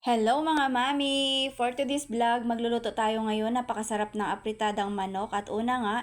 Hello mga mami! For today's vlog, magluluto tayo ngayon. Napakasarap ng apritadang manok. At una nga,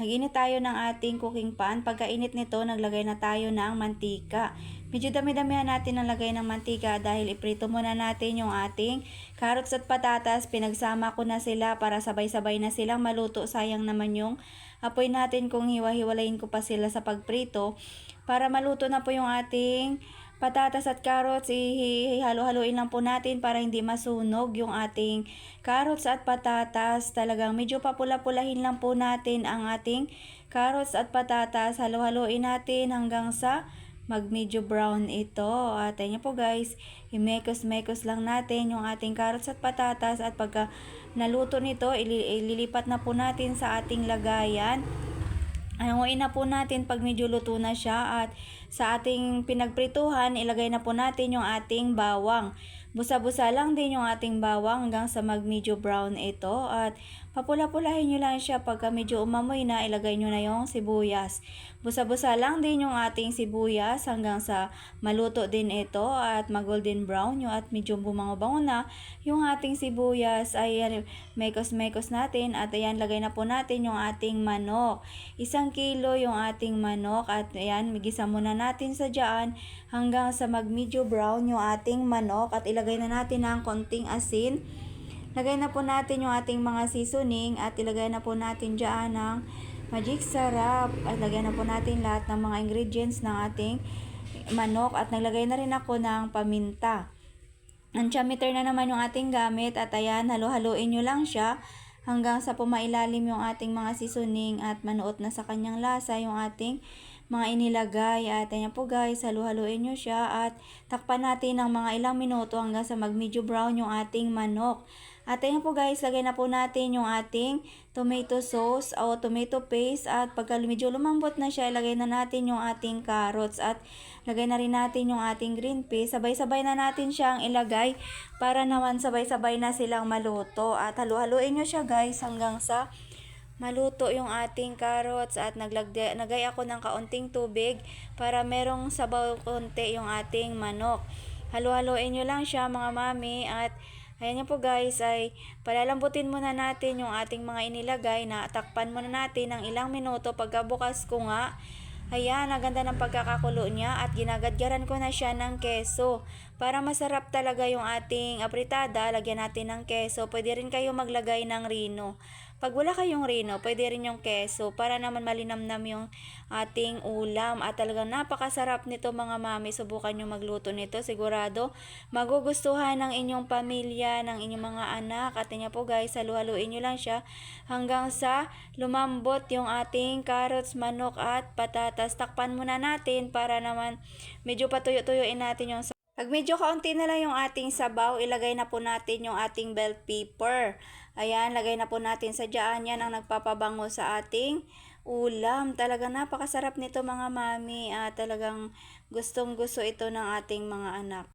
naginit tayo ng ating cooking pan. Pagkainit nito, naglagay na tayo ng mantika. Medyo dami-damihan natin ang lagay ng mantika dahil iprito muna natin yung ating carrots at patatas. Pinagsama ko na sila para sabay-sabay na silang maluto. Sayang naman yung apoy natin kung hiwa-hiwalayin ko pa sila sa pagprito. Para maluto na po yung ating patatas at carrots, ihalo-haluin lang po natin para hindi masunog yung ating carrots at patatas. Talagang medyo papula-pulahin lang po natin ang ating carrots at patatas. Halo-haluin natin hanggang sa mag-medyo brown ito. At ayun po guys, imekos-mekos lang natin yung ating carrots at patatas. At pagka naluto nito, ililipat na po natin sa ating lagayan. Hanguin na po natin pag medyo luto na siya, at sa ating pinagprituhan, ilagay na po natin yung ating bawang. Busa-busa lang din yung ating bawang hanggang sa mag-medyo brown ito, at papula-pulahin nyo lang siya. Pagka medyo umamoy na, ilagay nyo na yung sibuyas. Busa-busa lang din yung ating sibuyas hanggang sa maluto din ito at mag-golden brown yung at medyo bumango-bango na yung ating sibuyas. Ay mekos-mekos natin, at ayan, lagay na po natin yung ating manok. 1 kilo yung ating manok, at ayan, migisa muna natin sa dyan hanggang sa mag-medyo brown yung ating manok, at ilagay na natin ng konting asin. Lagay na po natin yung ating mga seasoning, at ilagay na po natin dyan ng magic sarap, at lagay na po natin lahat ng mga ingredients ng ating manok, at naglagay na rin ako ng paminta. Antiameter na naman yung ating gamit, at ayan, halo-haluin nyo lang siya hanggang sa pumailalim yung ating mga seasoning at manuot na sa kanyang lasa yung ating mga inilagay. At ayan po guys, halu-haluin nyo siya at takpan natin ng mga ilang minuto hanggang sa mag-medyo brown yung ating manok. At ayan po guys, lagay na po natin yung ating tomato sauce o tomato paste, at pagka medyo lumambot na siya, ilagay na natin yung ating carrots at lagay na rin natin yung ating green peas. Sabay-sabay na natin siyang ilagay para naman sabay-sabay na silang maluto. At halu-haluin nyo siya guys hanggang sa maluto yung ating carrots, at nagay ako ng kaunting tubig para merong sabaw konti yung ating manok. Halu-haluin nyo lang siya mga mami, at ayan nyo po guys, ay palalambutin muna natin yung ating mga inilagay. Na takpan muna natin ng ilang minuto. Pagkabukas ko nga, ayan, ang ganda ng pagkakakulo niya, at ginagadgaran ko na siya ng keso. Para masarap talaga yung ating apritada, lagyan natin ng keso. Pwede rin kayo maglagay ng rino. Pag wala kayong rino, pwede rin yung keso para naman malinamnam yung ating ulam. At talagang napakasarap nito mga mami. Subukan nyo magluto nito. Sigurado magugustuhan ng inyong pamilya, ng inyong mga anak. At niya po guys, halu-haluin nyo lang siya hanggang sa lumambot yung ating carrots, manok at patatas. Takpan muna natin para naman medyo patuyo-tuyuin natin yung. Pag medyo kaunti na lang yung ating sabaw, ilagay na po natin yung ating bell pepper. Ayan, lagay na po natin sa dyan. Yan ang nagpapabango sa ating ulam. Talagang napakasarap nito mga mami. Talagang gustong gusto ito ng ating mga anak.